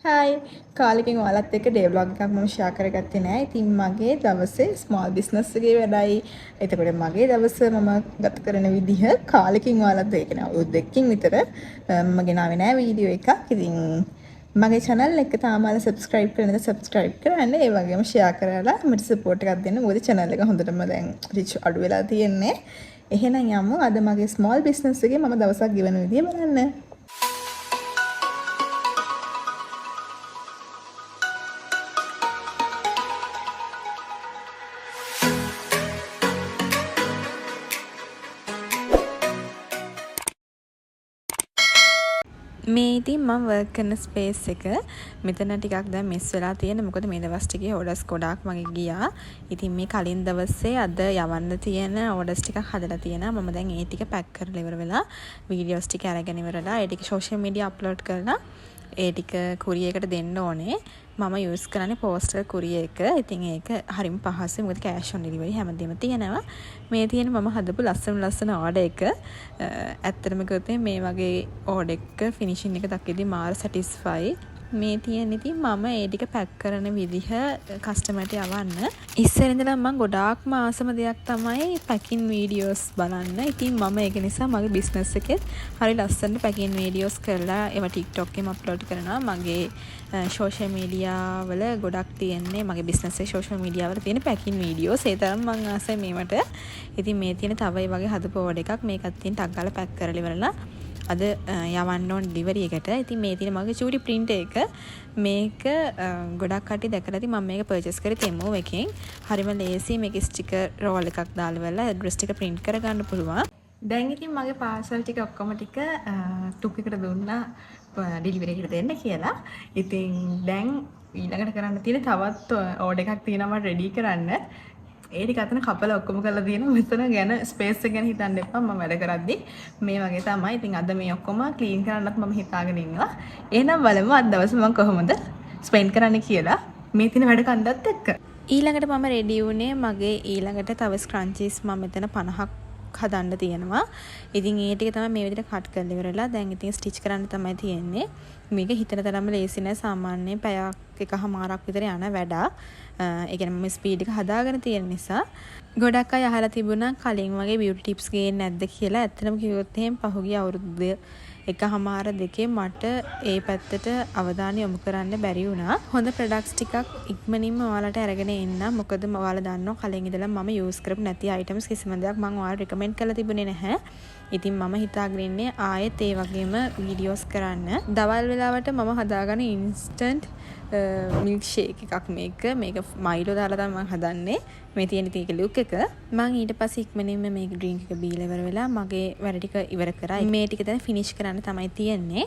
Hi කාලෙකින් ඔයාලත් එක්ක day vlog එකක් මම ෂෙයා කරගත්තේ නෑ. ඉතින් මගේ දවසේ ස්මෝල් බිස්නස් එකේ වැඩයි. එතකොට මගේ දවස මම ගත කරන විදිහ කාලෙකින් ඔයාලත් ඒක නෑ අවුරුදු දෙකකින් විතර මම ගෙනාවේ නෑ වීඩියෝ එකක්. ඉතින් මගේ channel එක තාම ඔයාලා subscribe කරලා නැත්නම් subscribe කරන්න. ඒ වගේම share කරලා මට support එකක් දෙන්න. මොකද channel එක හොඳටම දැන් reach අඩු වෙලා තියෙන්නේ. එහෙනම් යමු අද මගේ small business එකේ මම දවසක් ගෙවන විදිය බලන්න. මේ ඉතින් මම වර්ක් කරන ස්පේස් එක මෙතන ටිකක් දැන් මිස් වෙලා තියෙන. මොකද මේ දවස් ටිකේ ඕඩර්ස් ගොඩාක් මගේ ගියා. ඉතින් මේ කලින් දවසේ අද යවන්න තියෙන ඕඩර්ස් ටිකක් හදලා තියෙනවා. මම දැන් ඒ ටික පැක් කරලා ඉවර වෙලා වීඩියෝස් ටික අරගෙන ඉවරලා ඒ ටික සෝෂල් මීඩියා අප්ලෝඩ් කරලා ඒ ටික කුරියර් එකට දෙන්න ඕනේ. මම යූස් කරන්නේ පෝස්ටල් කුරියර් එක. ඉතින් ඒක හරිම පහසුයි. මොකද කෑෂ් ඔන් ඩෙලිවරි හැමදේම තියෙනවා. මේ තියෙන මම හදපු ලස්සන ඕඩර් එක. ඇත්තටම කිව්වොත් මේ වගේ ඕඩර් එක ෆිනිෂින් එක දක්වද්දි මාර සැටිස්ෆයි. මේ තියෙන ඉතින් මම ඒ ටික පැක් කරන විදිහ කස්ටමර්ට යවන්න. ඉස්සර ඉඳලා මම ගොඩාක්ම ආසම දෙයක් තමයි පැකින් වීඩියෝස් බලන්න. ඉතින් මම ඒක නිසා මගේ බිස්නස් එකෙත් හරි ලස්සනට පැකින් වීඩියෝස් කරලා ඒවා TikTok එකෙම අප්ලෝඩ් කරනවා. මගේ සෝෂල් මීඩියා වල ගොඩක් තියෙන්නේ මගේ බිස්නස් එකේ සෝෂල් මීඩියා වල තියෙන පැකින් වීඩියෝස්. ඒ තරම් මම ආසයි මේවට. ඉතින් මේ තියෙන තව ඒ වගේ හදපු ඕඩර් එකක් මේකත් තියෙන ටක් ගාලා පැක් කරලා ඉවරලා අද යවන්න ඕන ඩිලිවරි එකට. ඉතින් මේ තියෙන මගේ චූටි print එක මේක ගොඩක් කට්ටිය දැකලා ඉතින් මම මේක purchase කරේ Temu එකෙන්. හරිම ලේසි. මේක ස්ටිකර් roll එකක් දාලා වෙලා address ටික print කරගන්න පුළුවන්. දැන් ඉතින් මගේ parcel ටික ඔක්කොම ටික ටුක් එකට දුන්නා ඩිලිවරි එකට දෙන්න කියලා. ඉතින් දැන් ඊළඟට කරන්න තියෙන තවත් order එකක් තියෙනවා මට ready කරන්න. ඒ ටික අතන කපලා ඔක්කොම කරලා තියෙනවා. මෙතන ගැන ස්පේස් එක ගැන හිතන්න එපා. මම වැඩ කරද්දි මේ වගේ තමයි. ඉතින් අද මේ ඔක්කොම ක්ලීන් කරන්නත් මම හිතාගෙන ඉන්නවා. එහෙනම් බලමු අද දවසේ මම කොහොමද ස්පෙන්ඩ් කරන්න කියලා මේ තියෙන වැඩ කන්දත් එක්ක. ඊළඟට මම රෙඩි වුණේ මගේ ඊළඟට තව ස්ක්‍රන්චීස් මම මෙතන 50ක් හදන්න තියෙනවා. ඉතින් ඒ ටික තමයි මේ විදිහට කට් කරලා ඉවරලා දැන් ඉතින් ස්ටිච් කරන්න තමයි තියෙන්නේ. මේක හිතන තරම්ම ලේසි නෑ. සාමාන්‍යයෙන් පැයක් එකමාරක් විතර යන වැඩක්. ඒ කියන්නේ මම ස්පීඩ් එක හදාගෙන තියෙන නිසා ගොඩක් අය අහලා තිබුණා කලින් වගේ බියුටි ටිප්ස් ගේන්නේ නැද්ද කියලා. ඇත්තටම කිව්වොත් එහෙම පහුගිය අවුරුදු එකමාර දෙකේ මට ඒ පැත්තට අවධානය යොමු කරන්න බැරි වුණා. හොඳ ප්‍රොඩක්ට්ස් ටිකක් ඉක්මනින්ම ඔයාලට අරගෙන එන්න. මොකද ඔයාලා දන්නවා කලින් ඉඳලා මම යූස් කරපු නැති අයිටම්ස් කිසිම දෙයක් මම ඔයාලට රෙකමෙන්ඩ් කරලා තිබුණේ නැහැ. ඉතින් මම හිතාගෙන ඉන්නේ ආයෙත් ඒ වගේම වීඩියෝස් කරන්න. දවල් වෙලාවට මම හදාගන්න ඉන්ස්ටන්ට් මිල්ක් ෂේක් එකක් මේක මයිලෝ දාලා තමයි මම හදන්නේ. මේ තියෙන තියෙක ලුක් එක මම ඊට පස්සේ ඉක්මනින්ම මේක ඩ්‍රින්ක් එක බීලා ඉවර වෙලා මගේ වැඩ ටික ඉවර කරා. මේ ටික දැන් ෆිනිෂ් කරන්න තමයි තියෙන්නේ.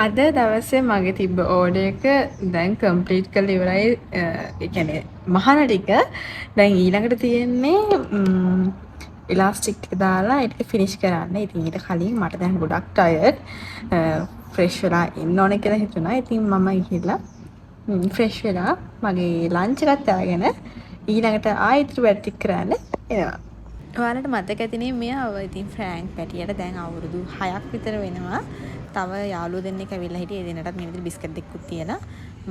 අද දවසේ මගේ තිබ්බ ඕඩර් එක දැන් කම්ප්ලීට් කරලා ඉවරයි. ඒ කියන්නේ මහාන ටික දැන් ඊළඟට තියෙන්නේ ඉලාස්ටික් ටික දාලා ඒක ෆිනිෂ් කරන්න. ඉතින් ඊට කලින් මට දැන් ගොඩක් ටයර්ඩ් ෆ්‍රෙෂ් වෙලා ඉන්න ඕනේ කියලා හිතුණා. ඉතින් මම ගිහලා ෆ්‍රෙෂ් වෙලා මගේ ලන්ච් එකත් අරගෙන ඊළඟට ආයෙත් වැඩ ටික කරන්න එනවා. ඔයාලට මතක ඇතිනේ මෙයාව ඉතින් ෆ්‍රෑන්ක් පැටියට දැන් අවුරුදු 6ක් විතර වෙනවා. තව යාළුවෝ දෙන්නෙක් ඇවිල්ලා හිටියේ. ඒ දෙන්නටත් මේ විදිහට බිස්කට් දෙකකුත් තියලා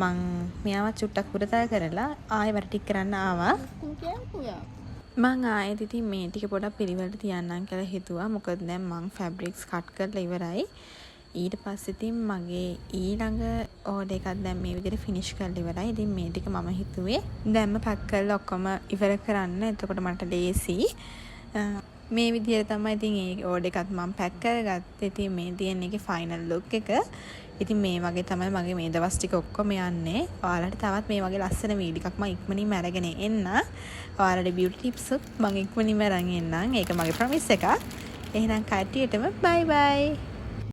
මං මෙයාව චුට්ටක් පුරතල් කරලා ආයෙ වැඩ ටික කරන්න ආවා. මං ආයෙත් ඉතින් මේ ටික පොඩක් පිළිවෙලට තියන්නම් කියලා හිතුවා. මොකද දැන් මං ෆැබ්‍රික්ස් කට් කරලා ඉවරයි. ඊට පස්සේ ඉතින් මගේ ඊළඟ ඕඩර් එකක් දැන් මේ විදිහට ෆිනිෂ් කරලා ඉවරයි. ඉතින් මේ ටික මම හිතුවේ දැන්ම පැක් කරලා ඔක්කොම ඉවර කරන්න. එතකොට මට ලේසි. මේ විදිහට තමයි ඉතින් ඒ ඕඩර් එකත් මම පැක් කරගත්තේ. ඉතින් මේ තියෙන එකේ ෆයිනල් ලුක් එක. ඉතින් මේ වගේ තමයි මගේ මේ දවස් ටික ඔක්කොම යන්නේ. ඔයාලට තවත් මේ වගේ ලස්සන වීඩියෝ එකක් මම ඉක්මනින්ම අරගෙන එන්න. ඔයාලට බියුටි ටිප්ස් මම ඉක්මනින්ම අරන් එන්නම්. ඒක මගේ ප්‍රොමිස් එකක්. එහෙනම් කට්ටියටම බයි බයි.